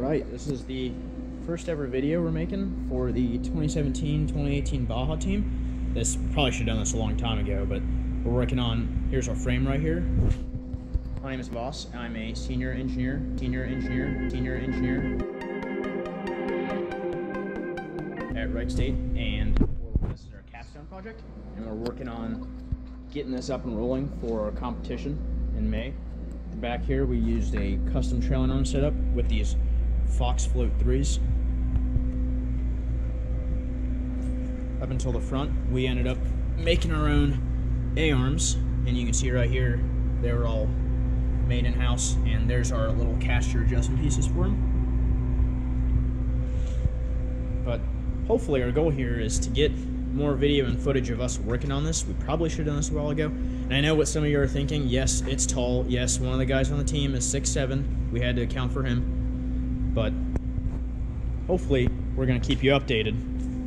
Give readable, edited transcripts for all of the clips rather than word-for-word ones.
Alright, this is the first ever video we're making for the 2017-2018 Baja team. This probably should have done this a long time ago, but we're working on, here's our frame right here. My name is Voss. I'm a senior engineer at Wright State, and this is our capstone project, and we're working on getting this up and rolling for our competition in May. At the back here, we used a custom trailing arm setup with these Fox Float 3s. Up until the front, we ended up making our own A-arms, and you can see right here, they were all made in-house, and there's our little caster adjustment pieces for them. But hopefully our goal here is to get more video and footage of us working on this. We probably should have done this a while ago. And I know what some of you are thinking. Yes, it's tall. Yes, one of the guys on the team is 6'7". We had to account for him. But hopefully we're going to keep you updated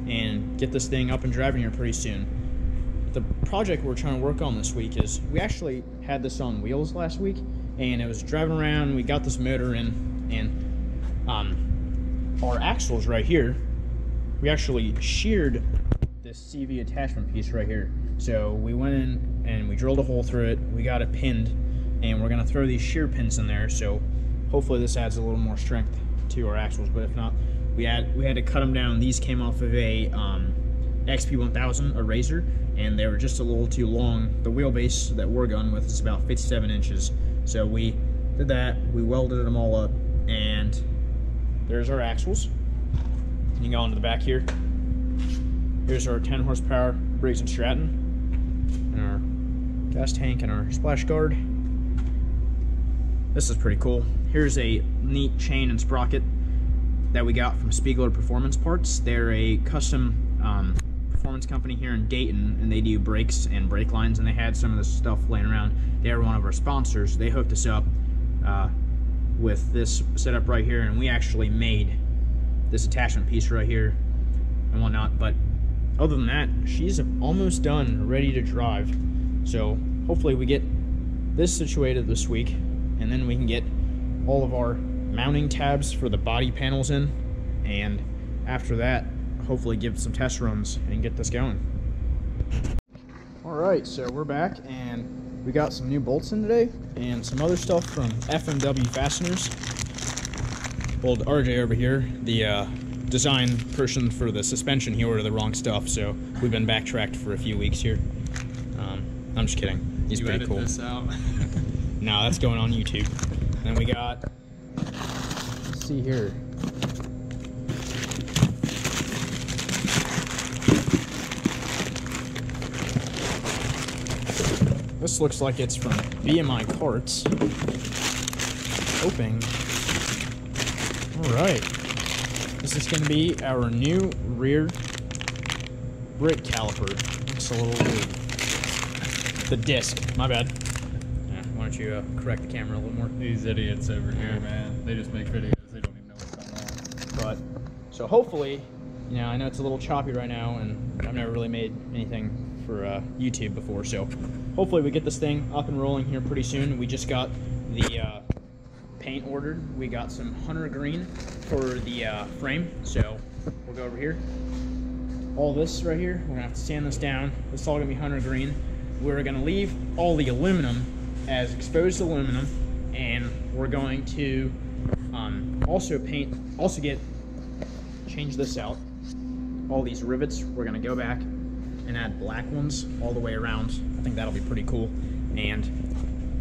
and get this thing up and driving here pretty soon. The project we're trying to work on this week is, we actually had this on wheels last week, and it was driving around. We got this motor in, and our axles right here, we actually sheared this CV attachment piece right here. So we went in and we drilled a hole through it, we got it pinned, and we're going to throw these shear pins in there, so hopefully this adds a little more strength to our axles. But if not, we had to cut them down. These came off of a XP1000, a Razor, and they were just a little too long. The wheelbase that we're going with is about 57 inches. So we did that, we welded them all up, and there's our axles. You can go into the back here. Here's our 10 horsepower Briggs & Stratton, and our gas tank and our splash guard. This is pretty cool. Here's a neat chain and sprocket that we got from Spiegler Performance Parts. They're a custom performance company here in Dayton, and they do brakes and brake lines, and they had some of this stuff laying around. They are one of our sponsors. They hooked us up with this setup right here, and we actually made this attachment piece right here and whatnot. But other than that, she's almost done, ready to drive. So hopefully we get this situated this week, and then we can get all of our mounting tabs for the body panels in, and after that, hopefully give some test runs and get this going. Alright, so we're back, and we got some new bolts in today, and some other stuff from FMW Fasteners. Old RJ over here, the design person for the suspension, he ordered the wrong stuff, so we've been backtracked for a few weeks here. I'm just kidding. He's pretty cool. This out? No, that's going on YouTube. Then we got, let's see here. This looks like it's from BMI Carts. Hoping. Alright. This is going to be our new rear brake caliper. Looks a little weird. The disc. My bad. Yeah, why don't you correct the camera a little more? These idiots over here, man. They just make videos. They don't even know what's going on. But, so hopefully, you know, I know it's a little choppy right now, and I've never really made anything for YouTube before, so hopefully we get this thing up and rolling here pretty soon. We just got the paint ordered. We got some Hunter green for the frame, so we'll go over here. All this right here, we're gonna have to sand this down. This is all gonna be Hunter green. We're gonna leave all the aluminum as exposed aluminum, and we're going to change this out. All these rivets, we're gonna go back and add black ones all the way around. I think that'll be pretty cool. And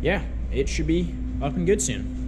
yeah, it should be up and good soon.